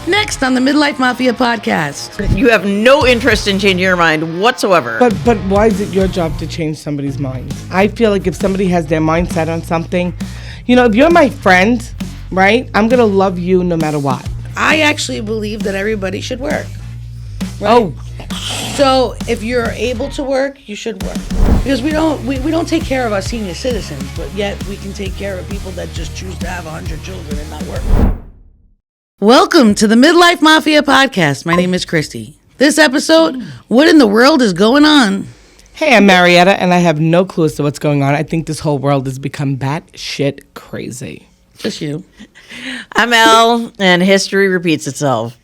Next on the Midlife Mafia podcast. You have no interest in changing your mind whatsoever. But why is it your job to change somebody's mind? I feel like if somebody has their mindset on something, if you're my friend, right, I'm going to love you no matter what. I actually believe that everybody should work. Right? Oh. So if you're able to work, you should work. Because we don't take care of our senior citizens, but yet we can take care of people that just choose to have 100 children and not work. Welcome to the Midlife Mafia podcast. My name is Christy. This episode, what in the world is going on? Hey, I'm Marietta, and I have no clue as to what's going on. I think this whole world has become batshit crazy. Just you. I'm Elle, and history repeats itself.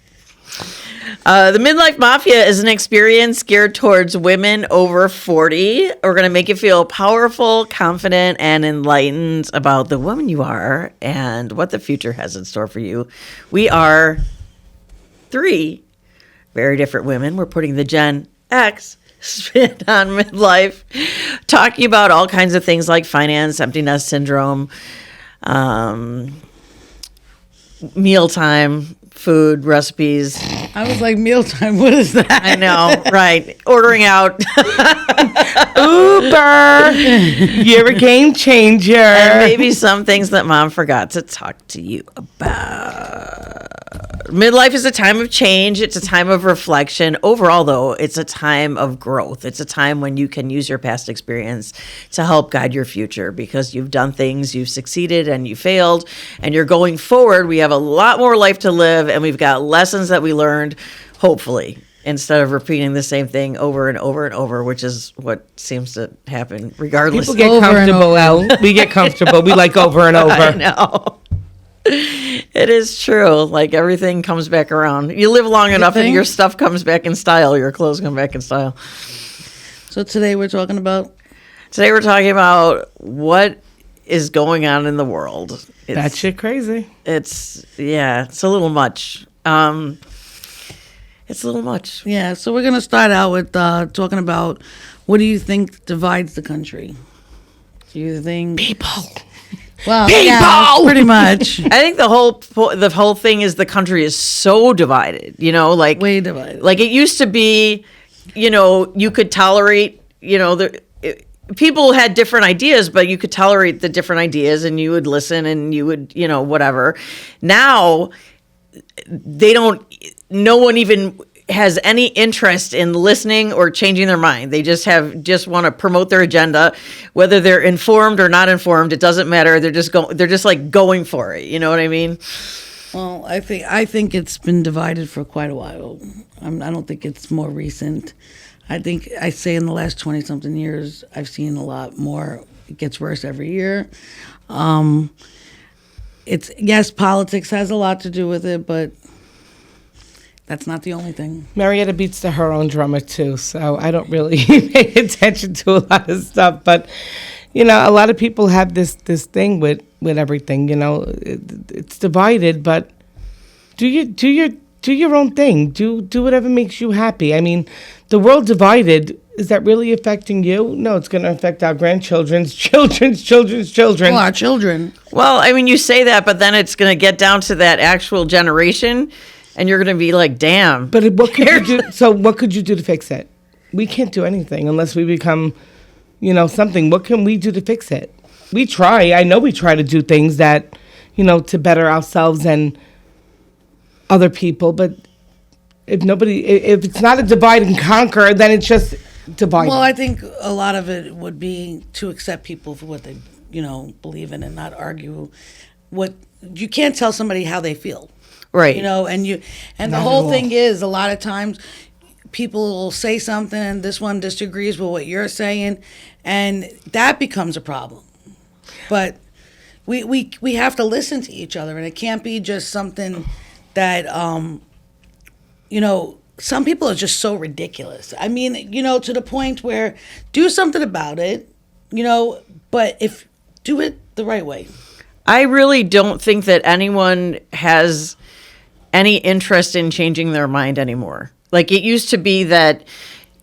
The Midlife Mafia is an experience geared towards women over 40. We're going to make you feel powerful, confident, and enlightened about the woman you are and what the future has in store for you. We are 3 very different women. We're putting the Gen X spin on midlife, talking about all kinds of things like finance, empty nest syndrome, mealtime, food, recipes. I was like, mealtime, what is that? I know, right. Ordering out. Uber, you're a game changer. And maybe some things that mom forgot to talk to you about. Midlife is a time of change. It's a time of reflection. Overall, though, it's a time of growth. It's a time when you can use your past experience to help guide your future because you've done things, you've succeeded and you failed, and you're going forward. We have a lot more life to live, and we've got lessons that we learned, hopefully, instead of repeating the same thing over and over and over, which is what seems to happen regardless. People get comfortable, Elle. We get comfortable. We like over and over. I know. It is true. Like everything comes back around. You live long enough and your stuff comes back in style. Your clothes come back in style. So today we're talking about what is going on in the world. That shit crazy. It's a little much. It's a little much. Yeah, so we're going to start out with talking about what do you think divides the country? Do you think... People. Well, yeah, pretty much. I think the whole thing is the country is so divided, like way divided. Like it used to be, you could tolerate, people had different ideas, but you could tolerate the different ideas and you would listen and you would, whatever. Now no one even has any interest in listening or changing their mind. They just want to promote their agenda, whether they're informed or not informed. It doesn't matter. They're just going for it. You know what I mean? Well, I think it's been divided for quite a while. I don't think it's more recent. I think I say in the last 20-something years, I've seen a lot more. It gets worse every year. Yes, politics has a lot to do with it, but that's not the only thing. Marietta beats to her own drummer, too, so I don't really pay attention to a lot of stuff. But, a lot of people have this thing with everything, It's divided, but do your own thing. Do whatever makes you happy. I mean, the world divided, is that really affecting you? No, it's going to affect our grandchildren's children's children. Well, our children. Well, I mean, you say that, but then it's going to get down to that actual generation. And you're going to be like, damn. But what could you do? So what could you do to fix it? We can't do anything unless we become, something. What can we do to fix it? We try. I know we try to do things that, to better ourselves and other people. But if it's not a divide and conquer, then it's just divided. Well, I think a lot of it would be to accept people for what they, believe in and not argue. You can't tell somebody how they feel. Right. And the whole thing is a lot of times people will say something and this one disagrees with what you're saying and that becomes a problem. But we have to listen to each other and it can't be just something that some people are just so ridiculous. I mean, to the point where do something about it, but if do it the right way. I really don't think that anyone has any interest in changing their mind anymore. Like it used to be that,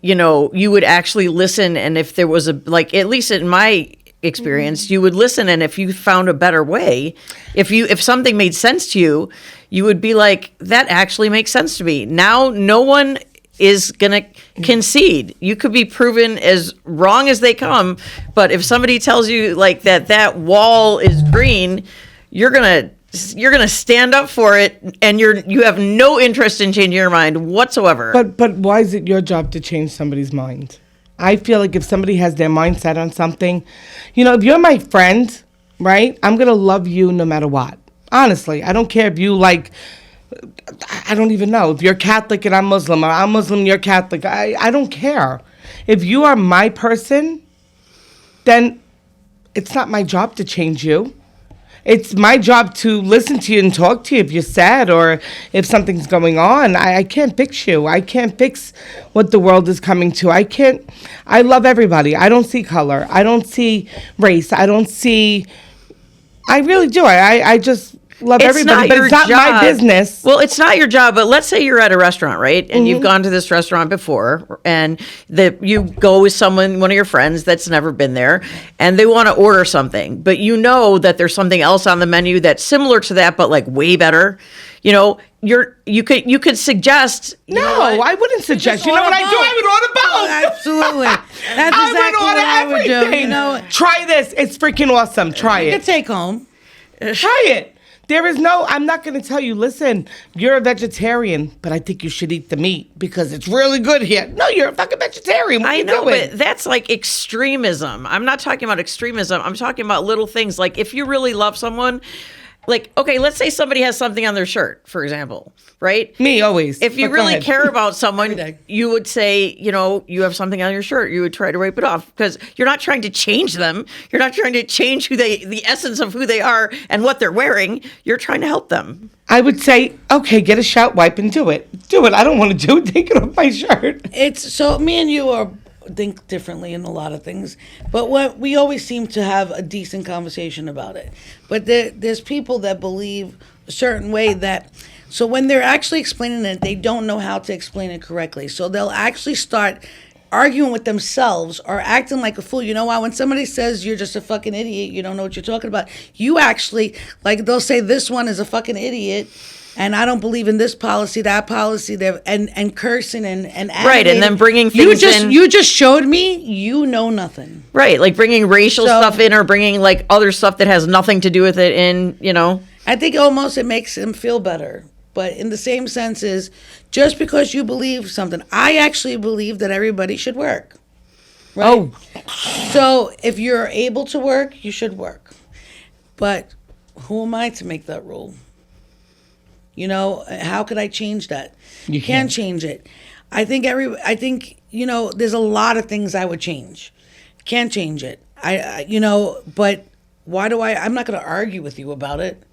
you would actually listen. And if there was at least in my experienced, you would listen, and if you found a better way, if something made sense to you, you would be like, that actually makes sense to me. Now no one is gonna concede. You could be proven as wrong as they come, but if somebody tells you like that wall is green, you're gonna stand up for it, and you have no interest in changing your mind whatsoever. But why is it your job to change somebody's mind? I feel like if somebody has their mindset on something, if you're my friend, right, I'm going to love you no matter what. Honestly, I don't care if you I don't even know. If you're Catholic and I'm Muslim, or I'm Muslim, you're Catholic, I don't care. If you are my person, then it's not my job to change you. It's my job to listen to you and talk to you if you're sad or if something's going on. I can't fix you. I can't fix what the world is coming to. I love everybody. I don't see color. I don't see race. I really do. I just love everybody, but it's not my business. Well, it's not your job, but let's say you're at a restaurant, right? And you've gone to this restaurant before, and you go with one of your friends that's never been there, and they want to order something, but you know that there's something else on the menu that's similar to that, but like way better. You could suggest. I wouldn't suggest. You know what I do? I would order both. Absolutely. That's exactly what I would do. Try this. It's freaking awesome. Try it. You can take home. Try it. I'm not going to tell you, listen, you're a vegetarian, but I think you should eat the meat because it's really good here. No, you're a fucking vegetarian. What are you doing? But that's like extremism. I'm not talking about extremism. I'm talking about little things. Like if you really love someone, like, okay, let's say somebody has something on their shirt, for example, right? Me, always. If you really care about someone, you would say, you have something on your shirt. You would try to wipe it off because you're not trying to change them. You're not trying to change the essence of who they are and what they're wearing. You're trying to help them. I would say, okay, get a shout wipe and do it. Do it. I don't want to do it. Take it off my shirt. So me and you think differently in a lot of things, but we always seem to have a decent conversation about it. But there's people that believe a certain way so when they're actually explaining it, they don't know how to explain it correctly. So they'll actually start arguing with themselves or acting like a fool. You know why? When somebody says you're just a fucking idiot, you don't know what you're talking about. You actually, they'll say this one is a fucking idiot, and I don't believe in this policy, that policy, and cursing and right, and then bringing things in. You just showed me you know nothing. Right, like bringing racial stuff in or bringing like other stuff that has nothing to do with it in. I think almost it makes them feel better. But in the same sense is just because you believe something, I actually believe that everybody should work. Right? Oh. So if you're able to work, you should work. But who am I to make that rule? How could I change that? You can't change it. I think there's a lot of things I would change. Can't change it. But why I'm not going to argue with you about it.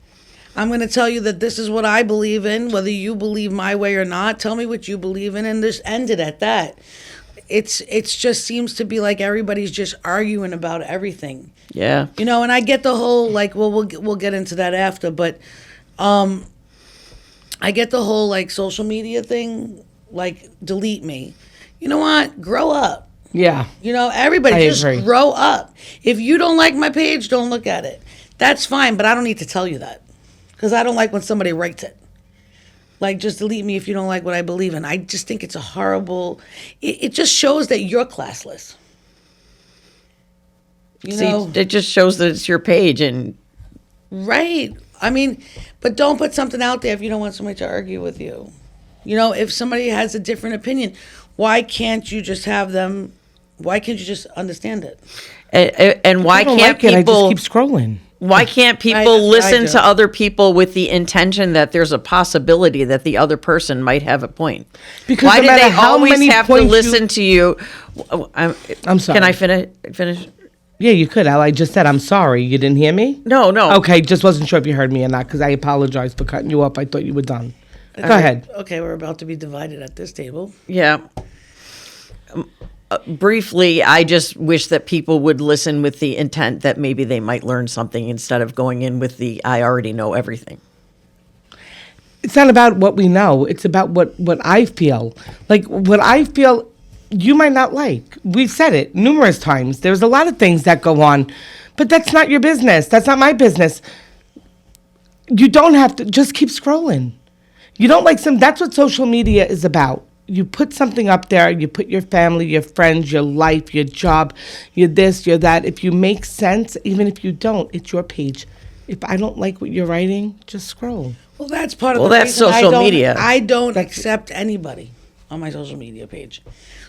I'm going to tell you that this is what I believe in, whether you believe my way or not. Tell me what you believe in, and just end it at that. It's just seems to be like everybody's just arguing about everything. Yeah. And I get the whole we'll get into that after, but I get the whole social media thing, delete me. You know what? Grow up. Yeah. Everybody just grow up. If you don't like my page, don't look at it. That's fine, but I don't need to tell you that. Because I don't like when somebody writes it. Just delete me if you don't like what I believe in. I just think it's a horrible... It just shows that you're classless. It just shows that it's your page and... Right. I mean, but don't put something out there if you don't want somebody to argue with you. If somebody has a different opinion, why can't you just have them... Why can't you just understand it? And why can't people... I just keep scrolling. Why can't people listen to other people with the intention that there's a possibility that the other person might have a point? Because why no do they always have to listen you... to you? I'm sorry. Can I finish? Yeah, you could, Al. I just said I'm sorry. You didn't hear me? No. Okay, just wasn't sure if you heard me or not because I apologize for cutting you off. I thought you were done. Go ahead. Okay, we're about to be divided at this table. Yeah. Briefly, I just wish that people would listen with the intent that maybe they might learn something instead of going in with the I already know everything. It's not about what we know. It's about what I feel. What I feel you might not like. We've said it numerous times. There's a lot of things that go on But that's not your business. That's not my business. You don't have to, just keep scrolling. You don't like that's what social media is about. You put something up there, you put your family, your friends, your life, your job, your this, your that. If you make sense, even if you don't, it's your page. If I don't like what you're writing, just scroll. Well, that's part of Well, the that's reason social media. I don't accept anybody on my social media page.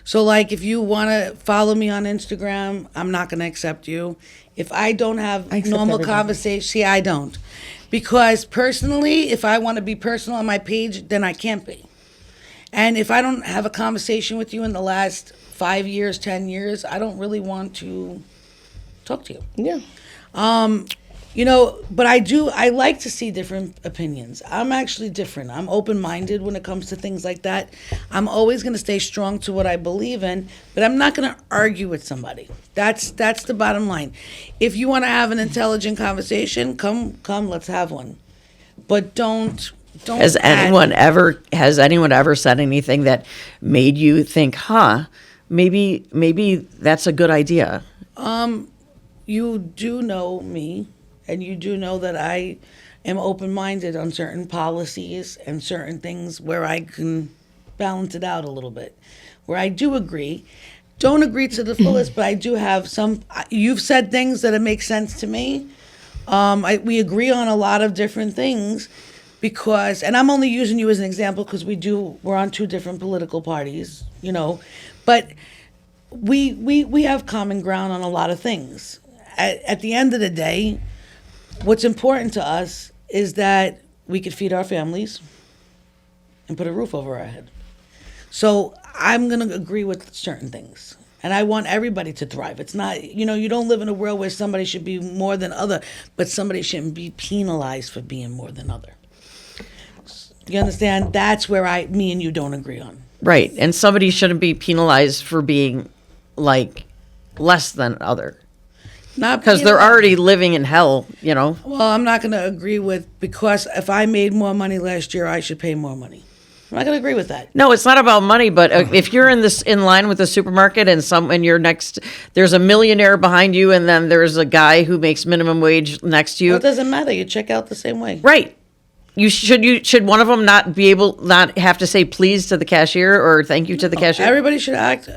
So, like, if you want to follow me on Instagram, I'm not going to accept you. If I don't have accept normal everybody. conversation, see, I don't. Because personally, if I want to be personal on my page, then I can't be. And if I don't have a conversation with you in the last 5 years, 10 years, I don't really want to talk to you. Yeah. But I like to see different opinions. I'm actually different. I'm open-minded when it comes to things like that. I'm always going to stay strong to what I believe in, but I'm not going to argue with somebody. That's the bottom line. If you want to have an intelligent conversation, come, let's have one. But don't. Has anyone ever said anything that made you think, maybe that's a good idea? You do know me. And you do know that I am open-minded on certain policies and certain things where I can balance it out a little bit. Where I do agree. Don't agree to the fullest, but I do have some. You've said things that make sense to me. We agree on a lot of different things because, and I'm only using you as an example because we're on two different political parties, but we have common ground on a lot of things. At the end of the day, what's important to us is that we could feed our families and put a roof over our head. So I'm going to agree with certain things. And I want everybody to thrive. It's not, you don't live in a world where somebody should be more than other, but somebody shouldn't be penalized for being more than other. You understand? That's where me and you don't agree on. Right. And somebody shouldn't be penalized for being like less than other. Not because they're already living in hell, Well, I'm not going to agree because if I made more money last year, I should pay more money. I'm not going to agree with that. No, it's not about money, but if you're in line with the supermarket and you're next, there's a millionaire behind you, and then there's a guy who makes minimum wage next to you. Well, it doesn't matter. You check out the same way. Right. Should one of them not have to say please to the cashier or thank you to the cashier? Everybody should act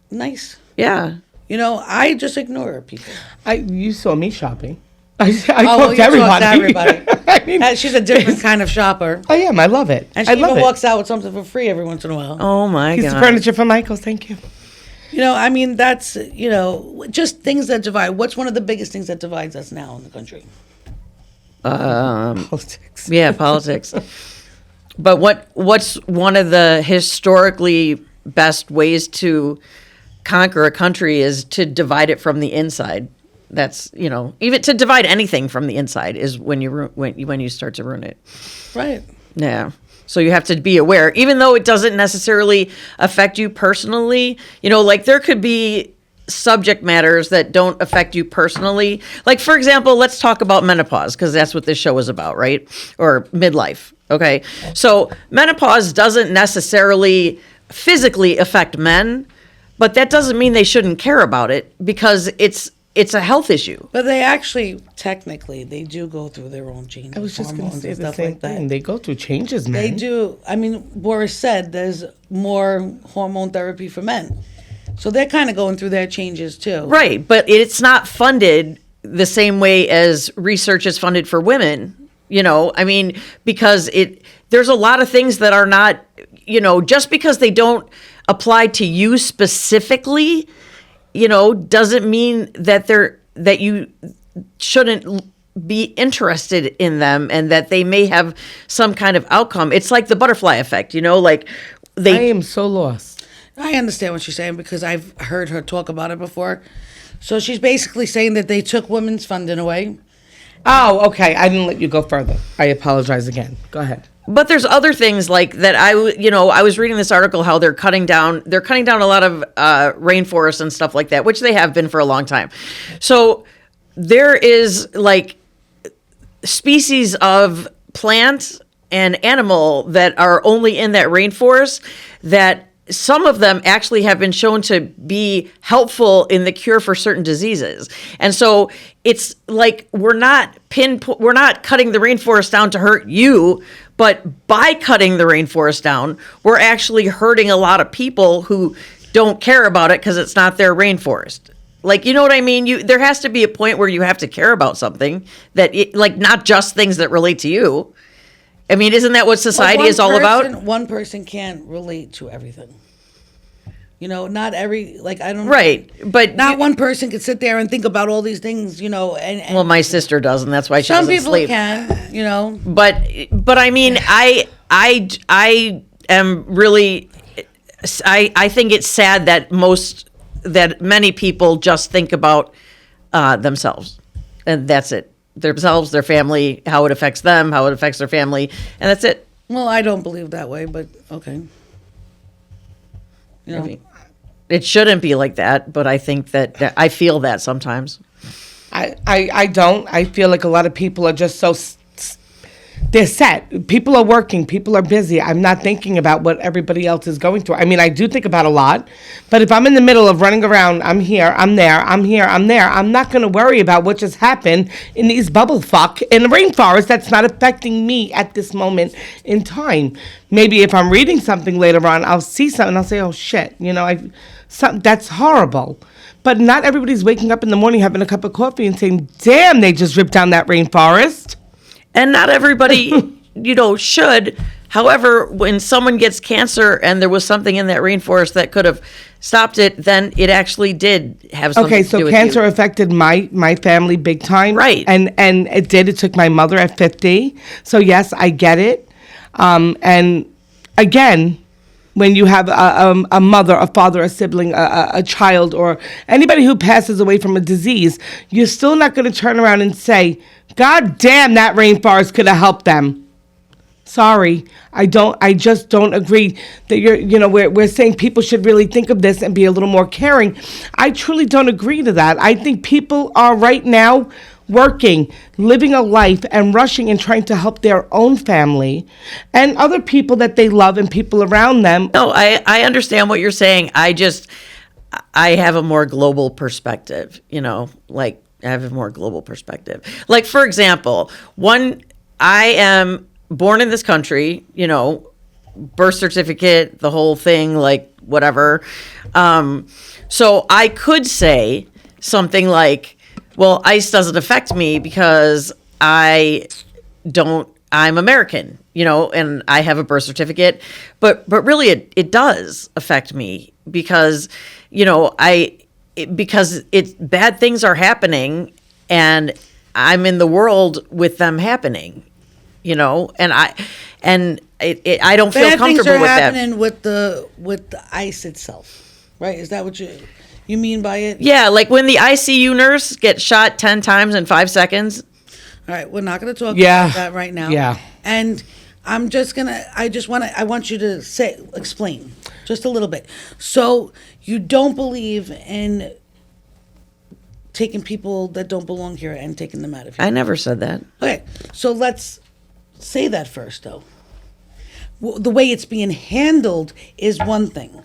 nice. Yeah. I just ignore people. You saw me shopping. I talk to everybody. I mean, she's a different kind of shopper. I am. I love it. And she even walks out with something for free every once in a while. Oh, my God. Piece of furniture for Michael. Thank you. That's, just things that divide. What's one of the biggest things that divides us now in the country? Politics. Yeah, politics. But what's one of the historically best ways to conquer a country is to divide it from the inside. That's even to divide anything from the inside is when you start to ruin it. Right. Yeah. So you have to be aware, even though it doesn't necessarily affect you personally. Like there could be subject matters that don't affect you personally. Like for example, let's talk about menopause because that's what this show is about, right? Or midlife. Okay. So menopause doesn't necessarily physically affect men. But that doesn't mean they shouldn't care about it because it's a health issue. But they actually, technically, they do go through their own changes. I was just going to say the stuff same like that. thing. They go through changes, man. They do. I mean, Boris said there's more hormone therapy for men. So they're kind of going through their changes too. Right, but it's not funded the same way as research is funded for women. Because there's a lot of things that are not, just because they don't apply to you specifically, doesn't mean that you shouldn't be interested in them and that they may have some kind of outcome. It's like the butterfly effect, I am so lost. I understand what she's saying because I've heard her talk about it before. So she's basically saying that they took women's funding away. Oh, okay. I didn't let you go further. I apologize again. Go ahead. But there's other things like that. I was reading this article how they're cutting down a lot of rainforests and stuff like that, which they have been for a long time. So there is like species of plant and animal that are only in that rainforest that some of them actually have been shown to be helpful in the cure for certain diseases. And so it's like we're not cutting the rainforest down to hurt you, but by cutting the rainforest down, we're actually hurting a lot of people who don't care about it because it's not their rainforest. Like, you know what I mean? There has to be a point where you have to care about something like not just things that relate to you. I mean, isn't that what society is all about? One person can't relate to everything. You know, not every, like, I don't... Right, but... Not one person could sit there and think about all these things, you know, and well, my sister does, and that's why she doesn't sleep. Some people can, you know. But I mean, I am really... I think it's sad that many people just think about themselves, and that's it. Themselves, their family, how it affects them, how it affects their family, and that's it. Well, I don't believe that way, but okay. You know. I mean, it shouldn't be like that, but I think that I feel that sometimes. I don't. I feel like a lot of people are just so... They're set. People are working. People are busy. I'm not thinking about what everybody else is going through. I mean, I do think about a lot, but if I'm in the middle of running around, I'm here, I'm there, I'm here, I'm there, I'm not going to worry about what just happened in these bubble fuck in the rainforest that's not affecting me at this moment in time. Maybe if I'm reading something later on, I'll see something, I'll say, oh shit, you know, that's horrible. But not everybody's waking up in the morning having a cup of coffee and saying, damn, they just ripped down that rainforest. And not everybody, you know, should. However, when someone gets cancer and there was something in that rainforest that could have stopped it, then it actually did have something to do with you. Okay, so cancer affected my family big time. Right. And it did. It took my mother at 50. So, yes, I get it. And, again, when you have a mother, a father, a sibling, a child, or anybody who passes away from a disease, you're still not going to turn around and say, God damn, that rainforest could have helped them. Sorry, I just don't agree that we're saying people should really think of this and be a little more caring. I truly don't agree to that. I think people are right now working, living a life and rushing and trying to help their own family and other people that they love and people around them. No, I understand what you're saying. I have a more global perspective, you know, like I have a more global perspective. Like, for example, I am born in this country, you know, birth certificate, the whole thing, like whatever. So I could say something like, well, ICE doesn't affect me because I'm American, you know, and I have a birth certificate, but really it does affect me because, you know, because bad things are happening and I'm in the world with them happening, you know, and I don't feel comfortable with that. Bad things are happening with the ICE itself, right? Is that what you mean by it? Yeah, like when the ICU nurse gets shot 10 times in 5 seconds. All right, we're not going to talk about that right now. Yeah. And I want you to explain just a little bit. So you don't believe in taking people that don't belong here and taking them out of here? I never said that. Okay, so let's say that first, though. The way it's being handled is one thing,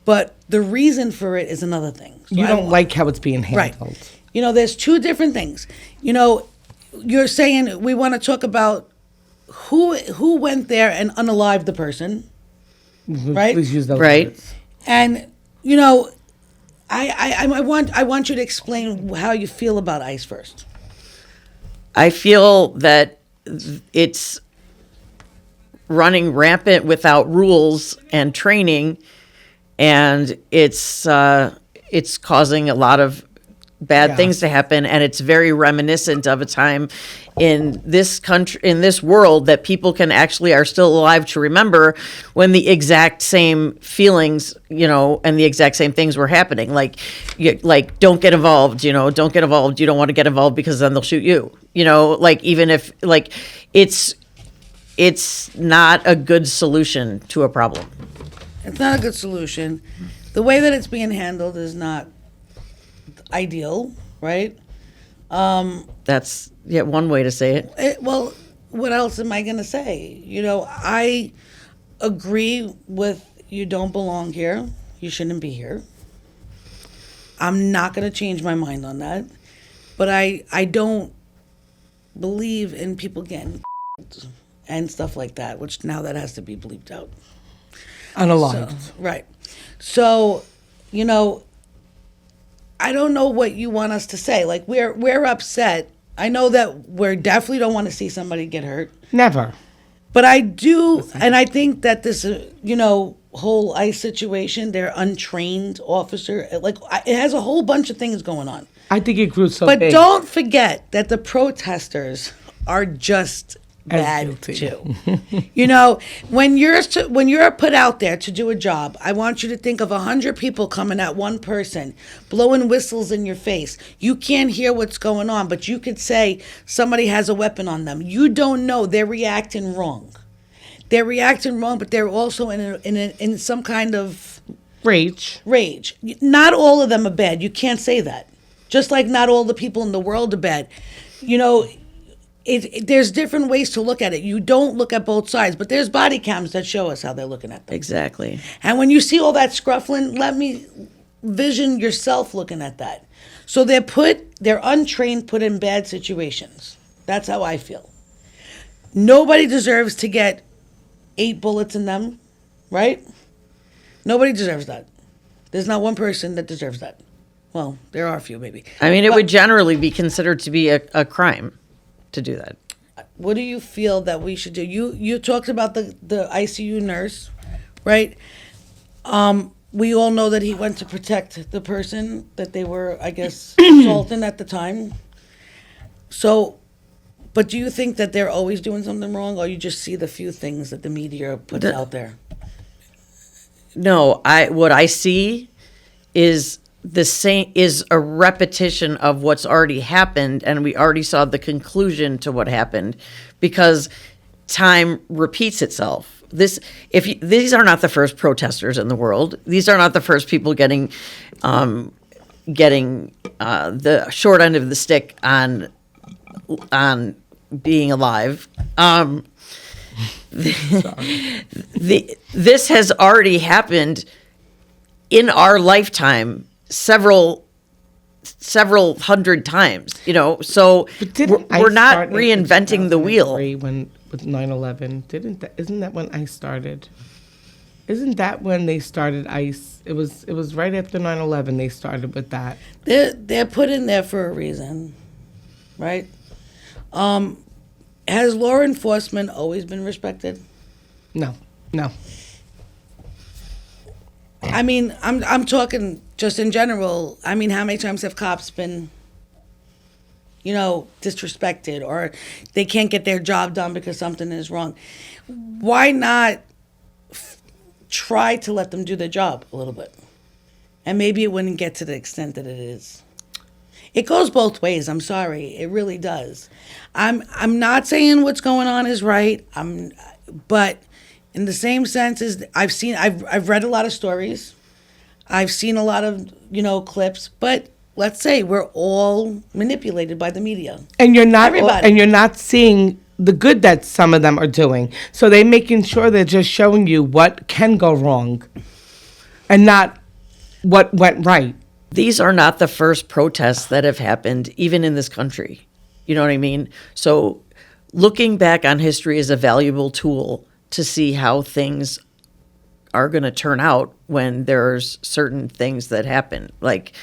but the reason for it is another thing. So you don't like how it's being handled. Right. You know, there's two different things. You know, you're saying we want to talk about who went there and unalived the person, right? Please use those words. And you know, I want you to explain how you feel about ICE first. I feel that it's running rampant without rules and training, and it's causing a lot of bad things to happen, and it's very reminiscent of a time in this country, in this world, that people are still alive to remember when the exact same feelings, you know, and the exact same things were happening. Like don't get involved, you know, don't get involved. You don't want to get involved because then they'll shoot you, you know, like even if like it's not a good solution to a problem. It's not a good solution. The way that it's being handled is not ideal, right? That's one way to say it. Well, what else am I going to say? You know, I agree with you don't belong here. You shouldn't be here. I'm not going to change my mind on that. But I don't believe in people getting and stuff like that, which now that has to be bleeped out. Unalive. So, right. So, you know, I don't know what you want us to say. Like, we're upset. I know that we definitely don't want to see somebody get hurt. Never. But I do, and I think that this, whole ICE situation, their untrained officer, like, it has a whole bunch of things going on. I think it grew so But big. don't forget that the protesters are just bad guilty. too. You know, when you're put out there to do a job, I want you to think of 100 people coming at one person, blowing whistles in your face. You can't hear what's going on, but you could say somebody has a weapon on them. You don't know. They're reacting wrong. They're reacting wrong, but they're also in some kind of Rage. Not all of them are bad. You can't say that. Just like not all the people in the world are bad. You know, there's different ways to look at it. You don't look at both sides, but there's body cams that show us how they're looking at them. Exactly. And when you see all that scruffling, let me vision yourself looking at that. So they're untrained, put in bad situations. That's how I feel. Nobody deserves to get 8 bullets in them, right? Nobody deserves that. There's not one person that deserves that. Well, there are a few, maybe. I mean, it would generally be considered to be a crime to do that. What do you feel that we should do? You talked about the ICU nurse, right? We all know that he went to protect the person that they were, I guess, assaulting at the time. So, but do you think that they're always doing something wrong, or you just see the few things that the media puts out there? No, what I see is a repetition of what's already happened, and we already saw the conclusion to what happened, because time repeats itself. These are not the first protesters in the world. These are not the first people getting the short end of the stick on being alive. This has already happened in our lifetime several hundred times, so we're not reinventing the wheel. With 9/11, isn't that when ICE started? Isn't that when they started ICE? It was right after 9/11 they started with that. They're put in there for a reason, right? Has law enforcement always been respected? No. I mean, I'm talking just in general. I mean, how many times have cops been, disrespected, or they can't get their job done because something is wrong? Why not try to let them do their job a little bit? And maybe it wouldn't get to the extent that it is. It goes both ways. I'm sorry. It really does. I'm not saying what's going on is right. But in the same sense as I've read a lot of stories. I've seen a lot of, clips, but let's say we're all manipulated by the media. And you're not Everybody. And you're not seeing the good that some of them are doing. So they're making sure they're just showing you what can go wrong and not what went right. These are not the first protests that have happened, even in this country. You know what I mean? So looking back on history is a valuable tool to see how things are going to turn out when there's certain things that happen. Like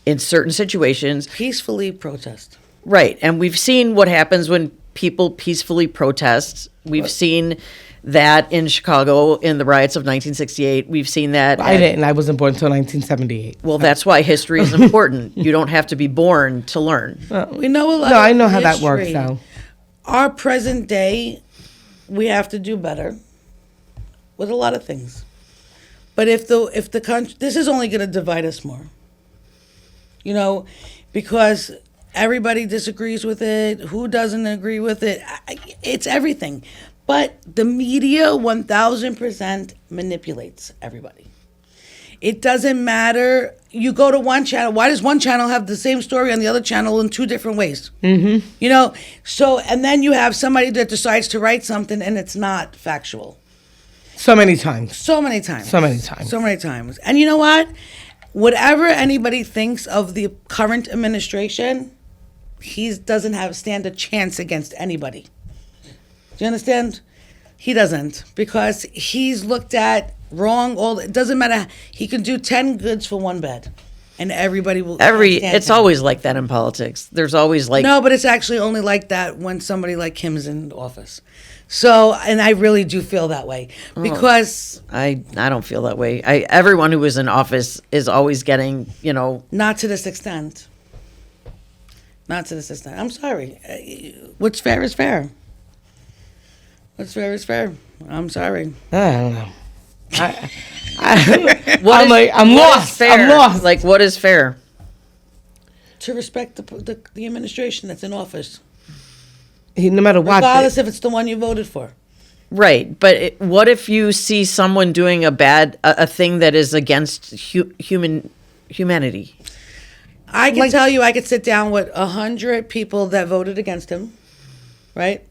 in certain situations. Peacefully protest. Right. And we've seen what happens when people peacefully protest. We've seen that in Chicago in the riots of 1968. We've seen that. I wasn't born until 1978. Well, that's why history is important. You don't have to be born to learn. We know a lot. No, of I know how that history. works now. Our present day, we have to do better with a lot of things. But if the country, this is only going to divide us more. Because everybody disagrees with it. Who doesn't agree with it? It's everything. But the media 1,000% manipulates everybody. It doesn't matter. You go to one channel. Why does one channel have the same story on the other channel in 2 different ways? Mm-hmm. So, and then you have somebody that decides to write something and it's not factual. So many times. So many times. So many times. So many times. And you know what? Whatever anybody thinks of the current administration, he doesn't stand a chance against anybody. Do you understand? He doesn't, because he's looked at wrong. It doesn't matter. He can do 10 goods for one bad, and everybody will. It's always like that in politics. There's always like no, but it's actually only like that when somebody like him is in office. So, and I really do feel that way because I don't feel that way. Everyone who is in office is always getting, not to this extent. Not to this extent. I'm sorry. What's fair is fair. What's fair is fair. I'm sorry. I don't know. I'm lost. Fair? I'm lost. Like, what is fair? To respect the administration that's in office. No matter what. Regardless if it's the one you voted for. Right. But what if you see someone doing a thing that is against humanity? I can tell you, I could sit down with 100 people that voted against him, right?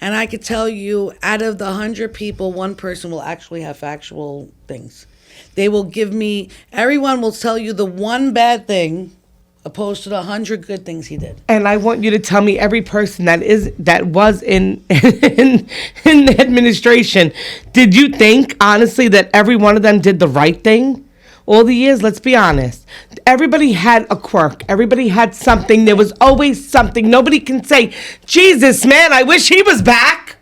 And I could tell you, out of the 100 people, one person will actually have factual things. They will give me, everyone will tell you the one bad thing opposed to the 100 good things he did. And I want you to tell me every person that was in the administration. Did you think, honestly, that every one of them did the right thing? All the years, let's be honest. Everybody had a quirk. Everybody had something. There was always something. Nobody can say, Jesus, man, I wish he was back.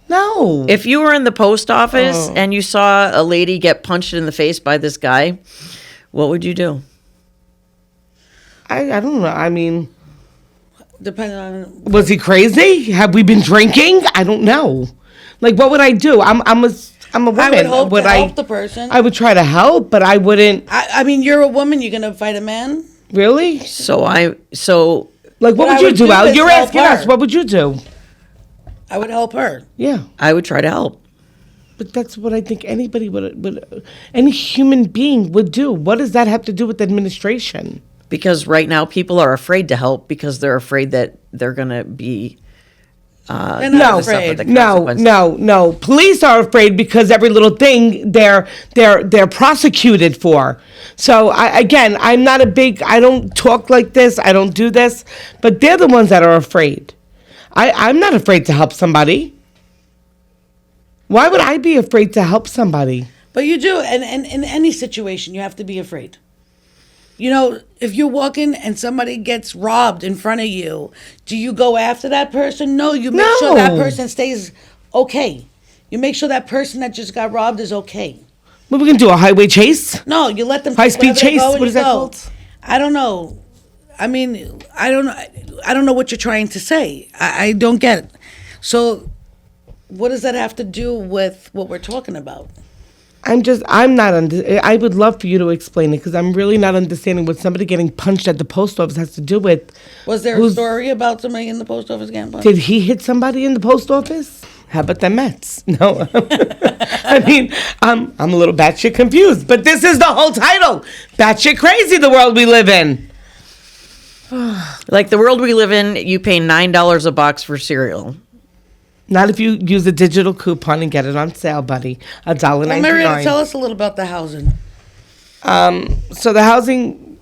No. If you were in the post office and you saw a lady get punched in the face by this guy, what would you do? I don't know. I mean, depending on, was he crazy? Have we been drinking? I don't know. Like, what would I do? I'm a woman. I would hope to help the person. I would try to help, but I wouldn't. I mean, you're a woman. You're gonna fight a man. Really? Like, what would you do, Al? You're asking us. What would you do? I would help her. Yeah. I would try to help. But that's what I think anybody would any human being would do. What does that have to do with administration? Because right now people are afraid to help because they're afraid that they're going to be not afraid. No. Police are afraid because every little thing they're prosecuted for. So I don't talk like this. I don't do this, but they're the ones that are afraid. I'm not afraid to help somebody. Why would I be afraid to help somebody? But you do, and in any situation, you have to be afraid. You know, if you're walking and somebody gets robbed in front of you, do you go after that person? No, you make sure that person stays okay. You make sure that person that just got robbed is okay. What are we going to do, a highway chase? No, you let them... High-speed chase? What is that called? I don't know. I mean, I don't know what you're trying to say. I don't get it. So what does that have to do with what we're talking about? I would love for you to explain it because I'm really not understanding what somebody getting punched at the post office has to do with. Was there a story about somebody in the post office getting punched? Did he hit somebody in the post office? How about the Mets? No. I mean, I'm a little batshit confused, but this is the whole title. Batshit crazy, the world we live in. Like the world we live in, you pay $9 a box for cereal. Not if you use a digital coupon and get it on sale, buddy. $1.99. Well, Marietta, tell us a little about the housing. So the housing,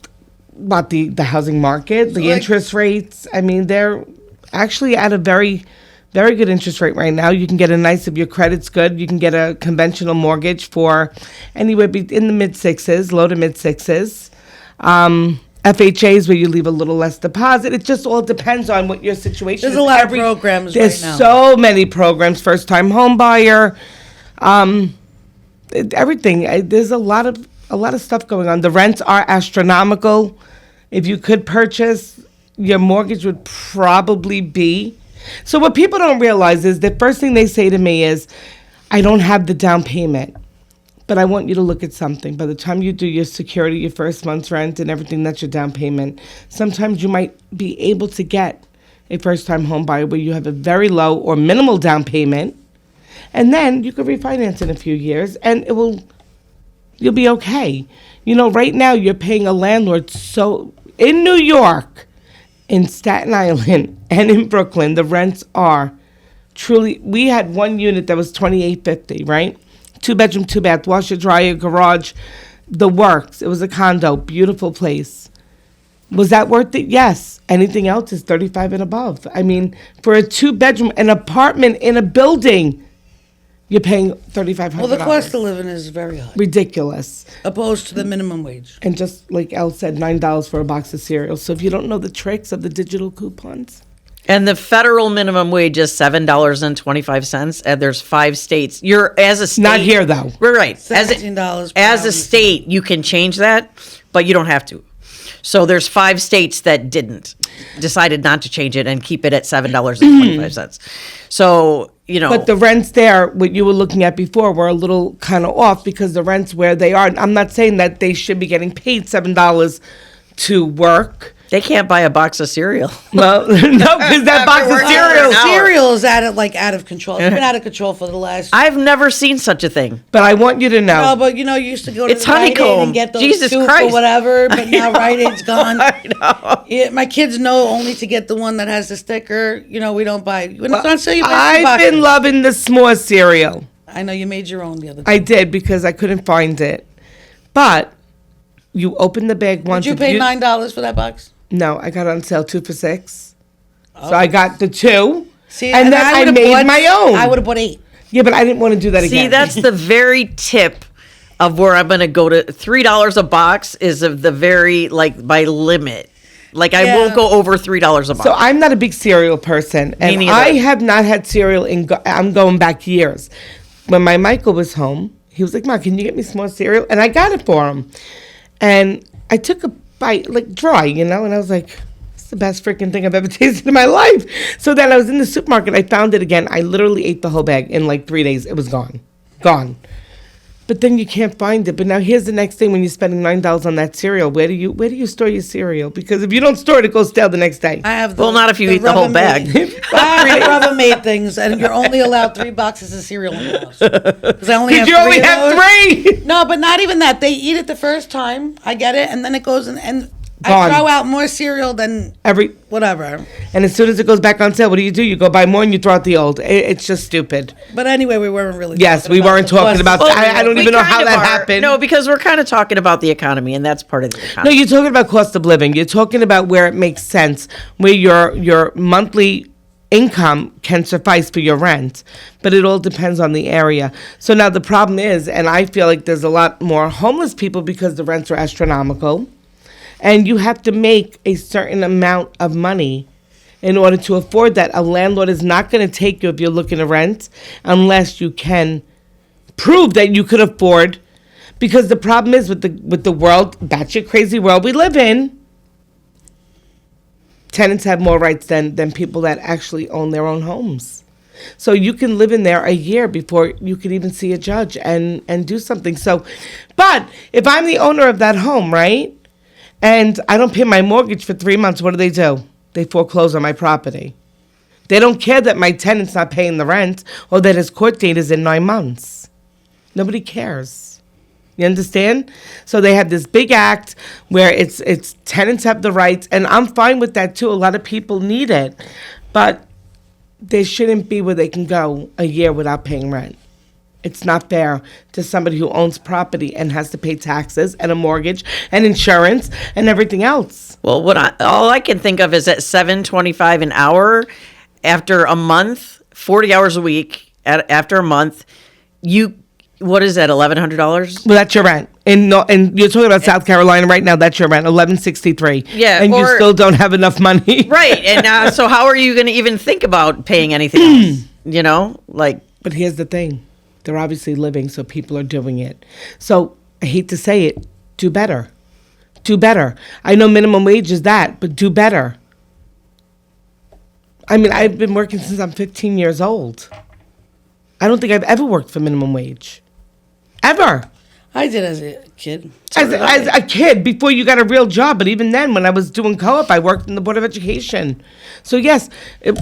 the housing market, the interest rates. I mean, they're actually at a very, very good interest rate right now. You can get if your credit's good, you can get a conventional mortgage for anywhere in the mid sixes, low to mid sixes. FHAs where you leave a little less deposit. It just all depends on what your situation is. There's a lot of programs right now. There's so many programs. First time home buyer, everything. There's a lot of stuff going on. The rents are astronomical. If you could purchase, your mortgage would probably be. So what people don't realize is the first thing they say to me is, I don't have the down payment. But I want you to look at something. By the time you do your security, your first month's rent, and everything, that's your down payment. Sometimes you might be able to get a first-time home buyer where you have a very low or minimal down payment, and then you could refinance in a few years, and you'll be okay. You know, right now you're paying a landlord. So in New York, in Staten Island, and in Brooklyn, the rents are truly. We had one unit that was $2,850, right? 2-bedroom, 2-bath, washer, dryer, garage, the works. It was a condo, beautiful place. Was that worth it? Yes. Anything else is 35 and above. I mean, for a 2-bedroom, an apartment in a building, you're paying $3,500. Well, the cost of living is very high, Ridiculous. opposed to the minimum wage. And just like Elle said, $9 for a box of cereal. So if you don't know the tricks of the digital coupons. And the federal minimum wage is $7.25, and there's 5 states. You're as a state, Not here, though. We're right. $17 per As hour. a state, you can change that, but you don't have to. So there's 5 states that decided not to change it and keep it at $7.25. So, you know. But the rents there, what you were looking at before, were a little kind of off because the rents where they are. I'm not saying that they should be getting paid $7 to work. They can't buy a box of cereal. Well, no, because that box of cereal. Cereal is out of control. It's been out of control for the last. I've never seen such a thing. But I want you to know. No, but you used to go to It's the Rite Aid honeycomb. and get those Jesus soup Christ. or whatever. But now Rite Aid's gone. I know. Yeah, my kids know only to get the one that has the sticker. We don't buy. When it's on sale, you buy I've boxes. been loving the s'more cereal. I know you made your own the other day. I did because I couldn't find it. But you open the bag once. Did you if pay $9 for that box? No, I got it on sale 2 for $6. So I got the 2. See, and then I would've made bought- my own. I would have bought 8. Yeah, but I didn't want to do that See, again. that's the very tip of where I'm going to go to. $3 a box is of the very, my limit. Like, I Yeah. won't go over $3 a box. So I'm not a big cereal person, and neither. I have not had cereal I'm going back years. When my Michael was home, he was like, "Ma, can you get me some more cereal?" And I got it for him, and I took a bite, dry, and I was like, "It's the best freaking thing I've ever tasted in my life." So then I was in the supermarket, I found it again. I literally ate the whole bag in 3 days. It was gone. But then you can't find it. But now here's the next thing: when you're spending $9 on that cereal, where do you store your cereal? Because if you don't store it, it goes stale the next day. I have. Well, not if you eat the whole bag. I have the Rubbermaid things, and you're only allowed 3 boxes of cereal in your house. Because I only have Because you only of have those. 3. No, but not even that. They eat it the first time. I get it, and then it goes and Gone. I throw out more cereal than whatever. And as soon as it goes back on sale, what do? You go buy more and you throw out the old. It's just stupid. But anyway, we weren't really. Yes, we weren't talking about that. I don't We even know how kind of that are. happened. No, because we're kind of talking about the economy, and that's part of the No, economy. you're talking about cost of living. You're talking about where it makes sense, where your monthly income can suffice for your rent, but it all depends on the area. So now the problem is, and I feel like there's a lot more homeless people because the rents are astronomical, and you have to make a certain amount of money in order to afford that. A landlord is not going to take you if you're looking to rent unless you can prove that you could afford. Because the problem is with the world, batshit crazy world we live in, tenants have more rights than people that actually own their own homes. So you can live in there a year before you can even see a judge and do something. So, but if I'm the owner of that home, right, and I don't pay my mortgage for 3 months, what do? They foreclose on my property. They don't care that my tenant's not paying the rent or that his court date is in 9 months. Nobody cares. You understand? So they have this big act where it's tenants have the rights, and I'm fine with that too. A lot of people need it, but they shouldn't be where they can go a year without paying rent. It's not fair to somebody who owns property and has to pay taxes and a mortgage and insurance and everything else. Well, all I can think of is at $7.25 an hour after a month, 40 hours a week. After a month, what is that? $1,100? Well, that's your rent. And you're talking about South Carolina right now. That's your rent, $1,163. Yeah, and you or- still don't have enough money. Right. And so how are you going to even think about paying anything else? But here's the thing. They're obviously living, so people are doing it. So I hate to say it, do better. Do better. I know minimum wage is that, but do better. I mean, I've been working since I'm 15 years old. I don't think I've ever worked for minimum wage. Ever. I did as a kid. As a kid, before you got a real job. But even then, when I was doing co-op, I worked in the Board of Education. So yes, it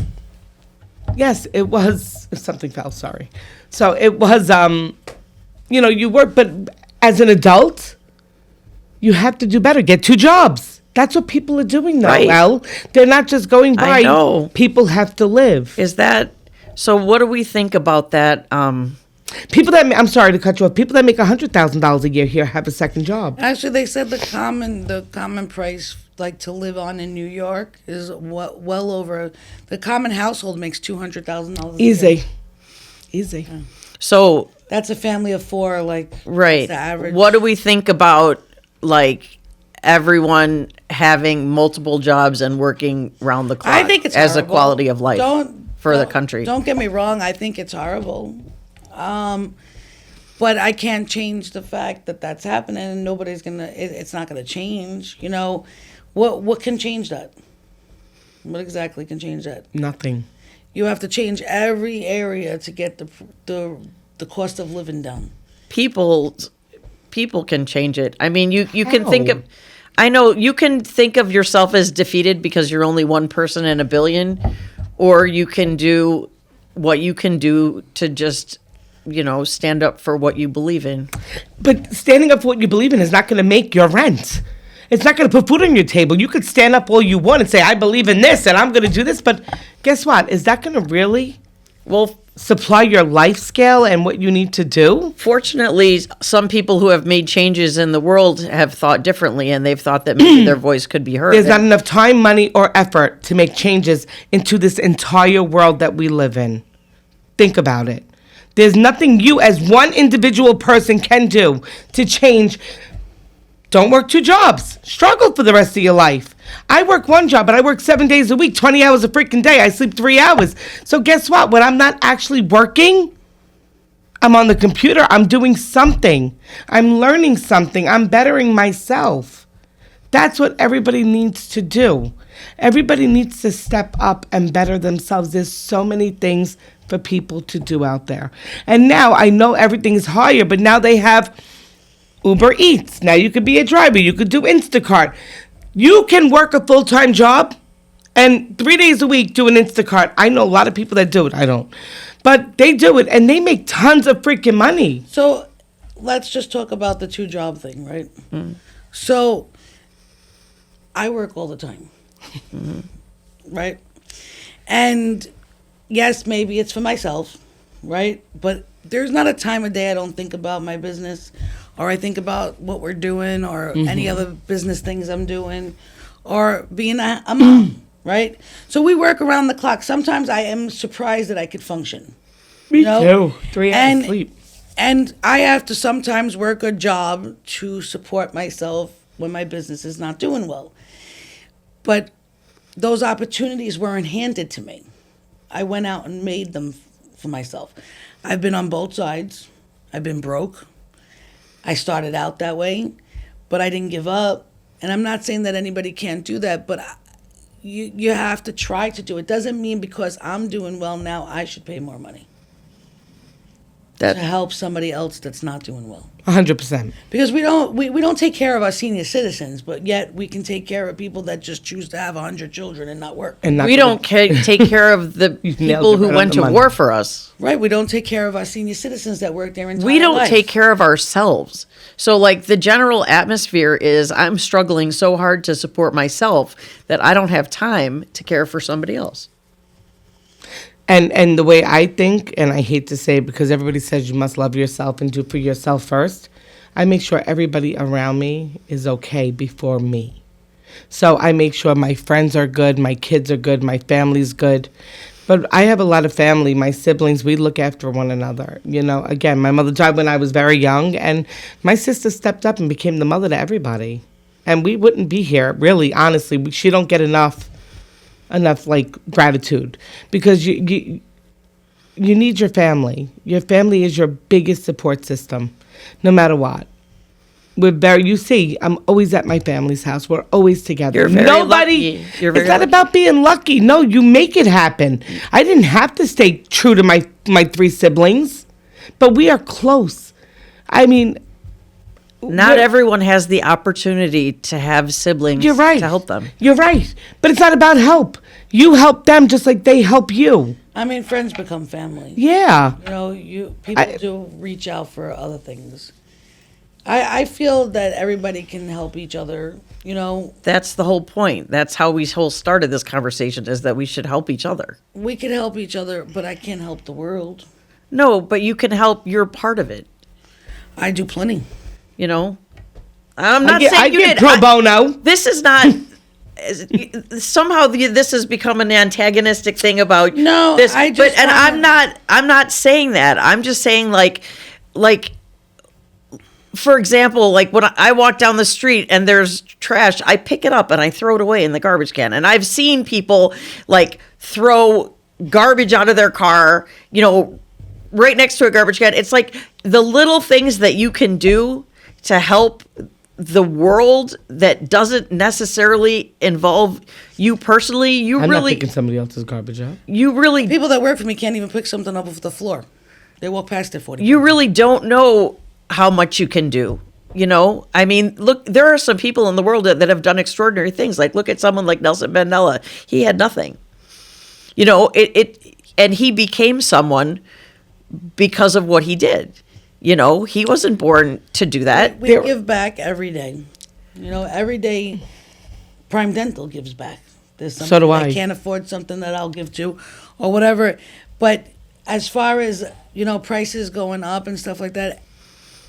was, if something fell, sorry. So it was, you work, but as an adult, you have to do better. Get 2 jobs. That's what people are doing now, Right. Well, they're not just going by. I know. People have to live. So what do we think about that I'm sorry to cut you off. People that make $100,000 a year here have a second job. Actually, they said the common price, like to live on in New York, is well over. The common household makes $200,000. Easy. Easy. Yeah. So That's a family of four, like right. The average. What do we think about like everyone having multiple jobs and working round the clock? I think it's as horrible. a quality of life for the country. Don't get me wrong. I think it's horrible. But I can't change the fact that that's happening, and nobody's gonna. It's not gonna change. You know, what can change that? What exactly can change that? Nothing. You have to change every area to get the cost of living down. People can change it. I mean, you can think of. I know you can think of yourself as defeated because you're only one person in a billion, or you can do what you can do to just, stand up for what you believe in. But standing up for what you believe in is not going to make your rent. It's not going to put food on your table. You could stand up all you want and say, I believe in this and I'm going to do this. But guess what? Is that going to really supply your life scale and what you need to do? Fortunately, some people who have made changes in the world have thought differently, and they've thought that maybe their voice could be heard. There's not enough time, money, or effort to make changes into this entire world that we live in. Think about it. There's nothing you as one individual person can do to change. Don't work 2 jobs. Struggle for the rest of your life. I work 1 job, but I work 7 days a week, 20 hours a freaking day. I sleep 3 hours. So guess what? When I'm not actually working, I'm on the computer. I'm doing something. I'm learning something. I'm bettering myself. That's what everybody needs to do. Everybody needs to step up and better themselves. There's so many things for people to do out there. And now I know everything is higher, but now they have Uber Eats. Now you could be a driver. You could do Instacart. You can work a full-time job and 3 days a week do an Instacart. I know a lot of people that do it. I don't. But they do it, and they make tons of freaking money. So let's just talk about the 2-job thing, right? So I work all the time, right? And yes, maybe it's for myself, right? But there's not a time of day I don't think about my business, or I think about what we're doing, or any other business things I'm doing, or being a mom, right? So we work around the clock. Sometimes I am surprised that I could function. Me too. 3 hours sleep. And I have to sometimes work a job to support myself when my business is not doing well. But those opportunities weren't handed to me. I went out and made them for myself. I've been on both sides. I've been broke. I started out that way, but I didn't give up. And I'm not saying that anybody can't do that, but you have to try to do it. Doesn't mean because I'm doing well now, I should pay more money to help somebody else that's not doing well. 100%. Because we don't take care of our senior citizens, but yet we can take care of people that just choose to have 100 children and not work. And we don't take care of the people who went to war for us. Right, we don't take care of our senior citizens that work their entire life. We don't take care of ourselves. So like the general atmosphere is I'm struggling so hard to support myself that I don't have time to care for somebody else. And the way I think, and I hate to say it because everybody says you must love yourself and do for yourself first, I make sure everybody around me is okay before me. So I make sure my friends are good, my kids are good, my family's good. But I have a lot of family, my siblings, we look after one another. Again, my mother died when I was very young, and my sister stepped up and became the mother to everybody. And we wouldn't be here, really, honestly. She don't get enough like gratitude, because you need your family. Your family is your biggest support system, no matter what. You see, I'm always at my family's house. We're always together. You're very lucky. It's not about being lucky. No, you make it happen. I didn't have to stay true to my 3 siblings, but we are close. I mean, not everyone has the opportunity to have siblings to help them. You're right. But it's not about help. You help them just like they help you. I mean, friends become family. Yeah. People do reach out for other things. I feel that everybody can help each other, That's the whole point. That's how we started this conversation, is that we should help each other. We can help each other, but I can't help the world. No, but you can help. You're part of it. I do plenty. You know, I'm not saying I you get did. pro bono. This is not. Somehow this has become an antagonistic thing about No, this. I just but and wanna- I'm not saying that. I'm just saying like for example, like when I walk down the street and there's trash, I pick it up and I throw it away in the garbage can. And I've seen people like throw garbage out of their car, you know, right next to a garbage can. It's like the little things that you can do to help the world that doesn't necessarily involve you personally. I'm not picking somebody else's garbage up. You really, People that work for me can't even pick something up off the floor. They walk past it 40. you really don't know how much you can do. You know, I mean, look, there are some people in the world that have done extraordinary things. Like, look at someone like Nelson Mandela. He had nothing. You know, and he became someone because of what he did. You know, he wasn't born to do that. We give back every day. You know, every day Prime Dental gives back. There's something So do I. that can't afford something that I'll give to or whatever. But as far as, you know, prices going up and stuff like that,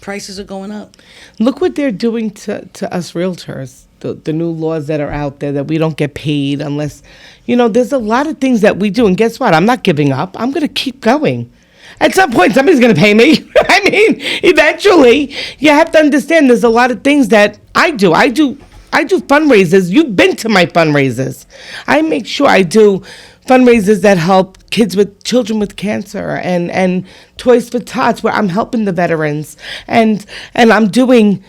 prices are going up. Look what they're doing to us realtors. The new laws that are out there that we don't get paid unless, you know, there's a lot of things that we do. And guess what? I'm not giving up. I'm going to keep going. At some point, somebody's going to pay me. I mean, eventually, you have to understand there's a lot of things that I do. I do fundraisers. You've been to my fundraisers. I make sure I do fundraisers that help children with cancer and Toys for Tots where I'm helping the veterans and I'm doing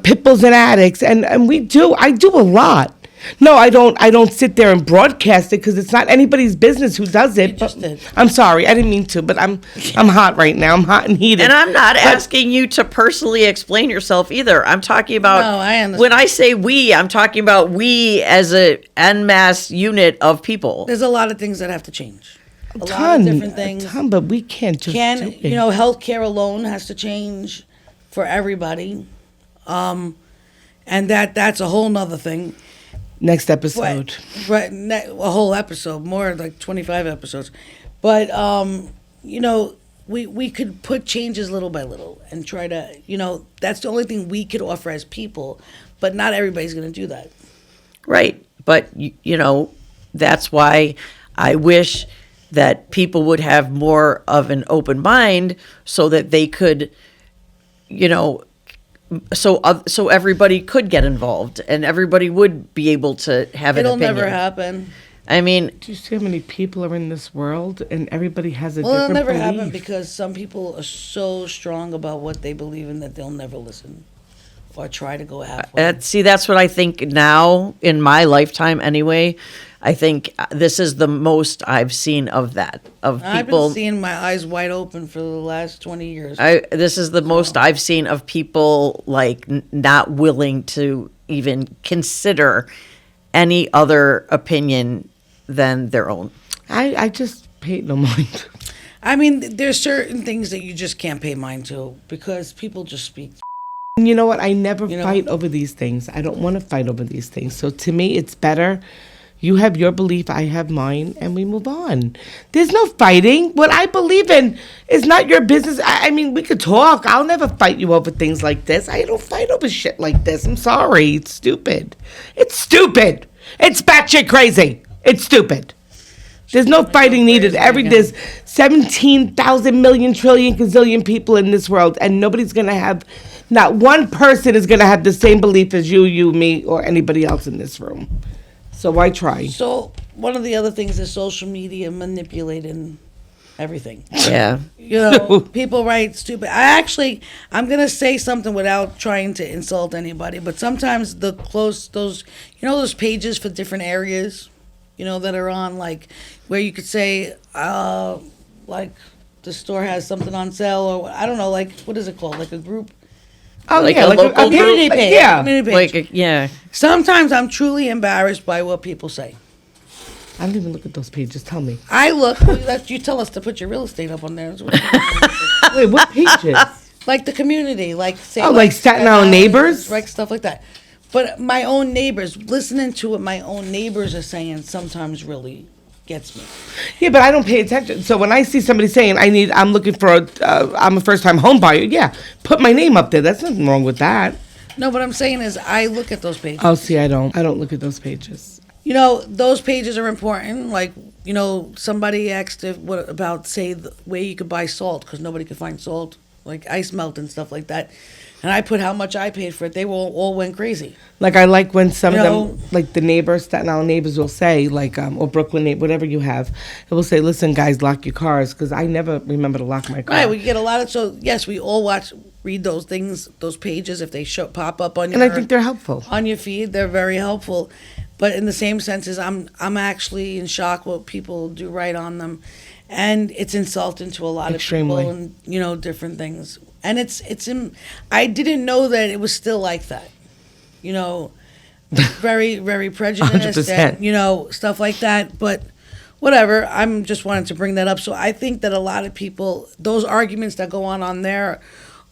pit bulls and addicts and I do a lot. No, I don't sit there and broadcast it because it's not anybody's business who does it. You just But did. I'm sorry, I didn't mean to, but I'm hot right now. I'm hot and heated. And I'm not asking you to personally explain yourself either. I'm talking about, No, I understand. when I say we, I'm talking about we as a en masse unit of people. There's a lot of things that have to change. A lot ton, of different things. a ton, but we can't just do it. You know, healthcare alone has to change for everybody. And that's a whole nother thing. Next episode. A whole episode, more like 25 episodes. But, you know, we could put changes little by little and try to, you know, that's the only thing we could offer as people. But not everybody's going to do that. Right. But, you know, that's why I wish that people would have more of an open mind so that they could, you know, so everybody could get involved and everybody would be able to have an It'll opinion. never happen. I mean, Do you see how many people are in this world and everybody has a Well, it'll different never belief? happen because some people are so strong about what they believe in that they'll never listen or try to go halfway. that's what I think now in my lifetime anyway. I think this is the most I've seen of that, of I've people. been seeing my eyes wide open for the last 20 years. This is the most I've seen of people like not willing to even consider any other opinion than their own. I just paid no mind. I mean, there's certain things that you just can't pay mind to because people just speak. And you know what? I never You know- fight over these things. I don't want to fight over these things. So to me, it's better. You have your belief, I have mine, and we move on. There's no fighting. What I believe in is not your business. I mean, we could talk. I'll never fight you over things like this. I don't fight over shit like this. I'm sorry. It's stupid. It's stupid. It's batshit crazy. It's stupid. There's no fighting needed. There's 17,000 million trillion gazillion people in this world, and nobody's gonna have. Not one person is gonna have the same belief as you, me, or anybody else in this room. So why try? So one of the other things is social media manipulating everything. Yeah. You know, people write stupid. I'm going to say something without trying to insult anybody, but sometimes those pages for different areas, you know, that are on, like, where you could say, like, the store has something on sale, or I don't know, like, what is it called? Like a group? Oh, Like yeah, a like local Community group? page. Yeah. Community page. Like, yeah. Sometimes I'm truly embarrassed by what people say. I don't even look at those pages. Tell me. I look, you tell us to put your real estate up on there. Wait, what pages? Like the community, like say, Like Staten Island neighbors? like stuff like that. But my own neighbors, listening to what my own neighbors are saying, sometimes really gets me. Yeah, but I don't pay attention. So when I see somebody saying I'm looking for I'm a first time home buyer, yeah, put my name up there. That's nothing wrong with that. No, what I'm saying is I look at those pages. Oh, see, I don't look at those pages. You know, those pages are important. Like, you know, somebody asked about, say, the way you could buy salt, because nobody could find salt, like ice melt and stuff like that. And I put how much I paid for it. They all went crazy. Like, I like when some You of know- them, like the neighbors, Staten Island neighbors will say, like, or Brooklyn, whatever you have, it will say, listen, guys, lock your cars, because I never remember to lock my car. Right, we get a lot of, so yes, we all read those things, those pages, if they pop up on your And I think they're helpful. on your feed, they're very helpful. But in the same sense as I'm actually in shock what people do write on them. And it's insulting to a lot Extremely. of people and, you know, different things. And I didn't know that it was still like that. You know, very, very prejudiced 100%. and, you know, stuff like that. But whatever, I'm just wanted to bring that up. So I think that a lot of people, those arguments that go on there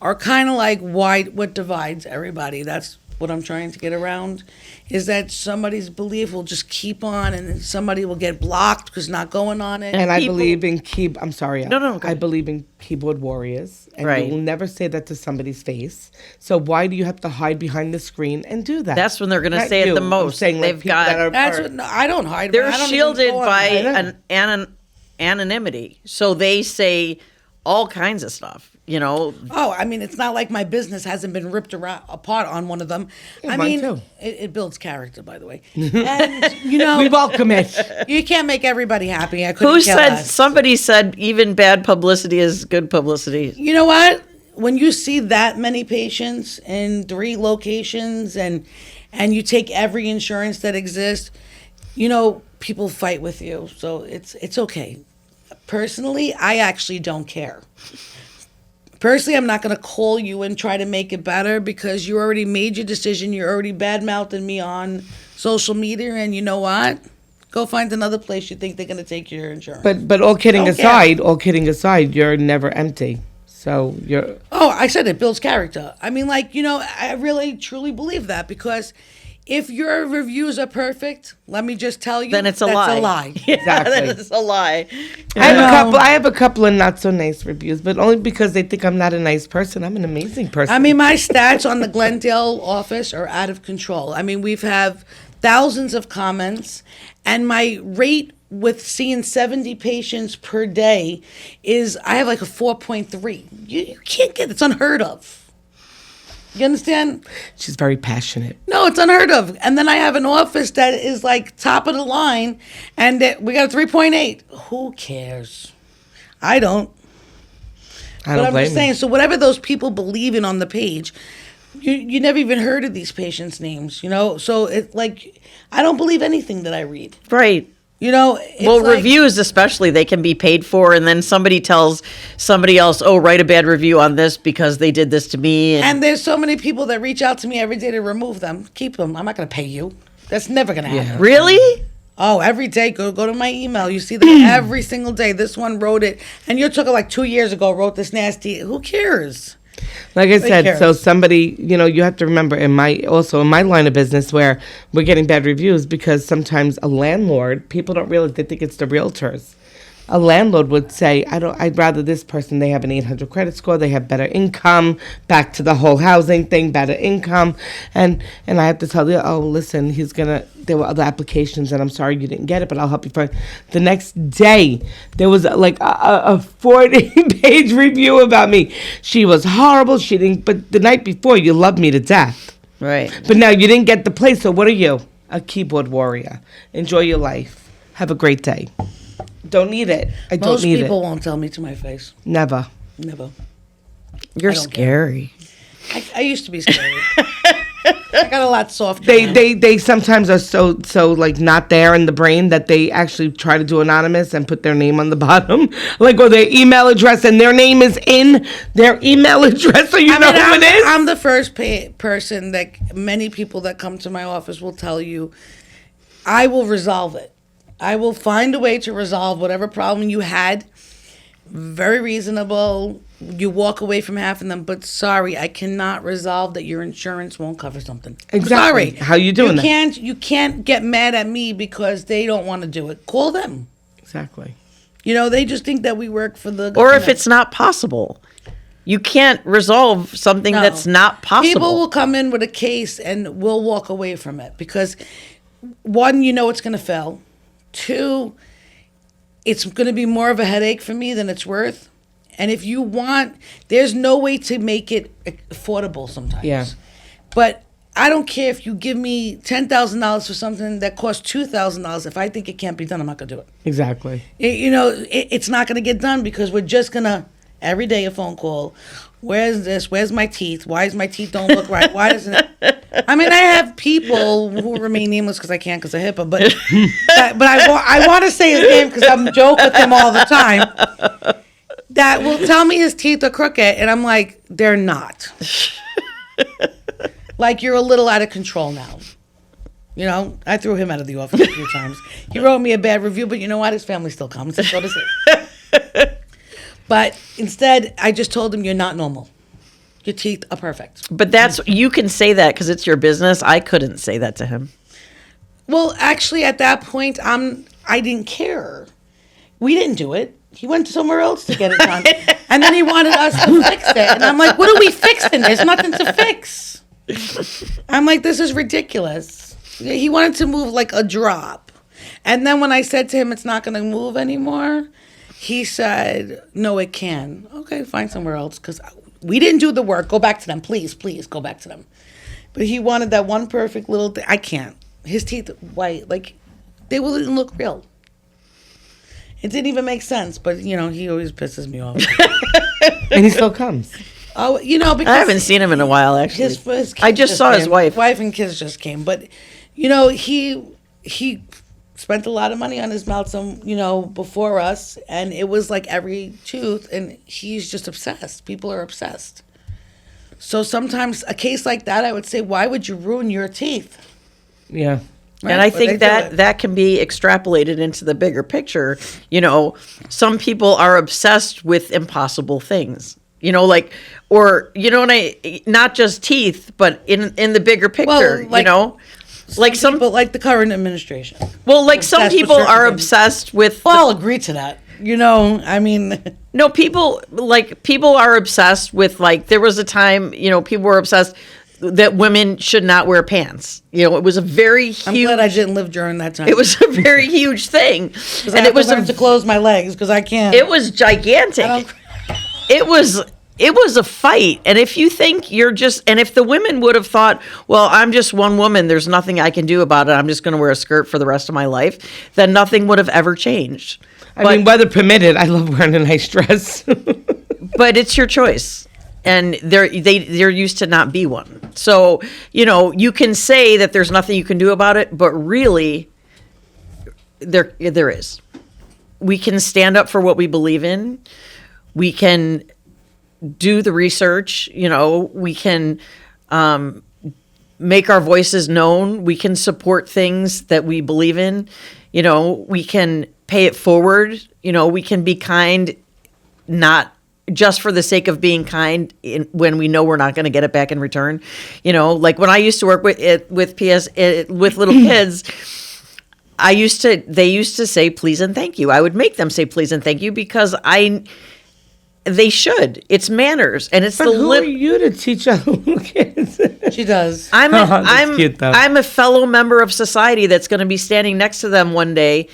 are kind of like what divides everybody. That's what I'm trying to get around, is that somebody's belief will just keep on and then somebody will get blocked because not going on it. And I people- believe in I'm sorry. No, go I ahead. believe in keyboard warriors. And Right. you will never say that to somebody's face. So why do you have to hide behind the screen and do that? That's when they're going to Not say it you. the I'm most. saying, like, They've people got. that are- That's what, no, I don't hide. They're I don't even shielded go on by there. anonymity, so they say all kinds of stuff. You know, Oh, I mean, it's not like my business hasn't been ripped apart on one of them. I mine mean, too. it builds character, by the way. And, you know, we welcome it. you can't make everybody happy. I couldn't who care said? less. Somebody said even bad publicity is good publicity. You know what? When you see that many patients in 3 locations and you take every insurance that exists, you know, people fight with you. So it's okay. Personally, I actually don't care. Personally, I'm not going to call you and try to make it better because you already made your decision. You're already bad-mouthing me on social media, and you know what? Go find another place you think they're going to take your insurance. But all kidding Don't care. aside, you're never empty. So you're Oh, I said it builds character. I mean, like, you know, I really, truly believe that because if your reviews are perfect, let me just tell you, Then it's a that's lie. a lie. exactly. That is a lie. I have a couple of not so nice reviews, but only because they think I'm not a nice person. I'm an amazing person. I mean, my stats on the Glendale office are out of control. I mean, we've have thousands of comments, and my rate with seeing 70 patients per day is, I have like a 4.3. You can't get, it's unheard of. You understand? She's very passionate. No, it's unheard of. And then I have an office that is like top of the line, and we got a 3.8. Who cares? I don't. I But don't I'm blame just you. saying, so whatever those people believe in on the page, you never even heard of these patients' names, you know? So it's like, I don't believe anything that I read. Right. You know, it's Well, like, reviews especially, they can be paid for, and then somebody tells somebody else, "Oh, write a bad review on this because they did this to me." And there's so many people that reach out to me every day to remove them. Keep them. I'm not going to pay you. That's never going to happen. Really? Oh, every day, go to my email. You see them every single day. This one wrote it, and you're talking like 2 years ago, wrote this nasty. Who cares? Like I said, cares? so somebody, you know, you have to remember in my line of business where we're getting bad reviews because sometimes a landlord, people don't realize they think it's the realtors. A landlord would say, I'd rather this person, they have an 800 credit score, they have better income, back to the whole housing thing, better income. And I have to tell you, oh, listen, there were other applications and I'm sorry you didn't get it, but I'll help you find. The next day, there was like a 40-page review about me. She was horrible, but the night before, you loved me to death. Right. But now you didn't get the place, so what are you? A keyboard warrior. Enjoy your life. Have a great day. Don't need it. I don't Most need people it. won't tell me to my face. Never. Never. You're I don't scary. I used to be scary. I got a lot softer. now. They sometimes are so like not there in the brain that they actually try to do anonymous and put their name on the bottom, like or their email address and their name is in their email address, so you know who it is. I'm the first person that many people that come to my office will tell you, I will resolve it. I will find a way to resolve whatever problem you had. Very reasonable. You walk away from half of them, but sorry, I cannot resolve that your insurance won't cover something. Exactly. Sorry. How you doing that? You can't get mad at me because they don't want to do it. Call them. Exactly. You know, they just think that we work for the Or if government. it's not possible. You can't resolve something No. that's not possible. People will come in with a case and we'll walk away from it because, one, you know it's going to fail. Two, it's going to be more of a headache for me than it's worth. And if you want, there's no way to make it affordable sometimes. Yeah. But I don't care if you give me $10,000 for something that costs $2,000. If I think it can't be done, I'm not going to do it. Exactly. It's not going to get done because we're just going to, every day a phone call. Where's this? Where's my teeth? Why is my teeth don't look right? Why doesn't it? I mean, I have people who remain nameless because I can't because of HIPAA, but I want to say his name because I'm joking with him all the time. That will tell me his teeth are crooked, and I'm like, they're not. Like, you're a little out of control now. You know, I threw him out of the office a few times. He wrote me a bad review, but you know what? His family still comes. So does it. But instead, I just told him, you're not normal. Your teeth are perfect. But you can say that because it's your business. I couldn't say that to him. Well, actually, at that point, I didn't care. We didn't do it. He went somewhere else to get it done. And then he wanted us to fix it. And I'm like, what are we fixing? There's nothing to fix. I'm like, this is ridiculous. He wanted to move like a drop. And then when I said to him, it's not going to move anymore, he said, no, it can. Okay, find somewhere else because we didn't do the work. Go back to them. Please, please go back to them. But he wanted that one perfect little thing. I can't. His teeth white. Like, they didn't look real. It didn't even make sense. But, he always pisses me off. And he still comes. Oh, because I haven't seen him in a while, actually. his kids I just saw his came. wife. Wife and kids just came. But, he spent a lot of money on his mouth, before us, and it was like every tooth, and he's just obsessed. People are obsessed. So sometimes a case like that, I would say, why would you ruin your teeth? Yeah. Right? And I But they think do that it. that can be extrapolated into the bigger picture. Some people are obsessed with impossible things. Not just teeth, but in the bigger picture, like some people, like the current administration. Well, like some obsessed with people certain are things. obsessed with Well, I'll agree to that. I mean, No, people are obsessed with, like, there was a time, people were obsessed that women should not wear pants. It was a very huge. I'm glad I didn't live during that time. It was a very huge thing, and it was to close my legs because I can't. It was gigantic. It was a fight. And if you think if the women would have thought, well, I'm just one woman, there's nothing I can do about it, I'm just going to wear a skirt for the rest of my life, then nothing would have ever changed. I mean, weather permitted, I love wearing a nice dress. But it's your choice. And they're used to not be one. So, you can say that there's nothing you can do about it, but really, there is. We can stand up for what we believe in. We can do the research. We can make our voices known. We can support things that we believe in. We can pay it forward. We can be kind, not just for the sake of being kind when we know we're not going to get it back in return. Like when I used to work with little kids, they used to say please and thank you. I would make them say please and thank you because they should. It's manners, and it's But who are you to teach other little kids? She does. That's cute, though. I'm a fellow member of society that's going to be standing next to them one day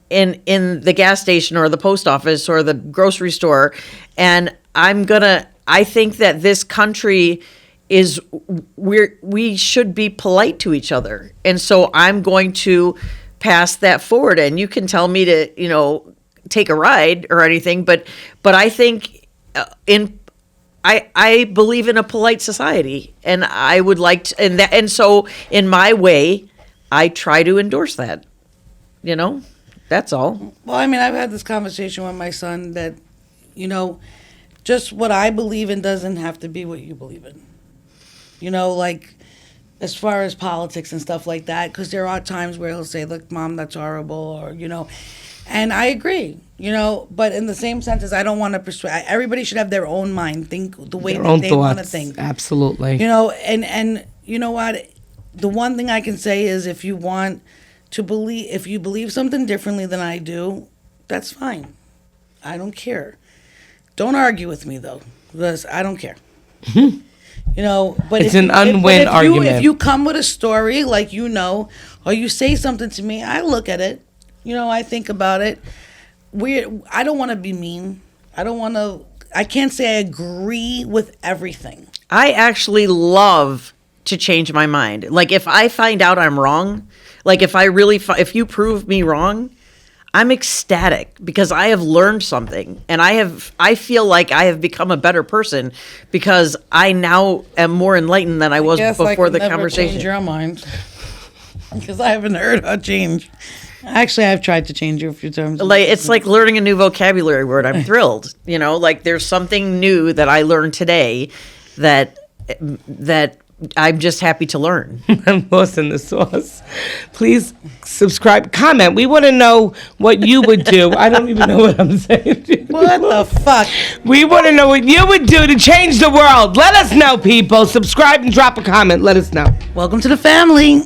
in the gas station or the post office or the grocery store, and I think that this country we should be polite to each other, and so I'm going to pass that forward. And you can tell me to take a ride or anything, but I think I believe in a polite society, and I would like to, and so in my way, I try to endorse that. That's all. Well, I mean, I've had this conversation with my son that, just what I believe in doesn't have to be what you believe in. Like as far as politics and stuff like that, because there are times where he'll say, look, Mom, that's horrible, or, and I agree, but in the same sense as I don't want to persuade, everybody should have their own mind, think the way that they want to think. Absolutely. And you know what? The one thing I can say is if you believe something differently than I do, That's fine. I don't care. Don't argue with me though, because I don't care. You know, but It's an unwin argument. If you come with a story, like or you say something to me, I look at it. I think about it. I don't want to be mean. I can't say I agree with everything. I actually love to change my mind. Like if I find out I'm wrong, like if you prove me wrong, I'm ecstatic because I have learned something, and I feel like I have become a better person because I now am more enlightened than I was before the conversation. Change your mind because I haven't heard her change. Actually, I've tried to change you a few times. Like it's like learning a new vocabulary word. I'm thrilled. Like there's something new that I learned today that I'm just happy to learn. I'm lost in the sauce. Please subscribe, comment. We want to know what you would do. I don't even know what I'm saying. What the fuck? We want to know what you would do to change the world. Let us know, people. Subscribe and drop a comment. Let us know. Welcome to the family.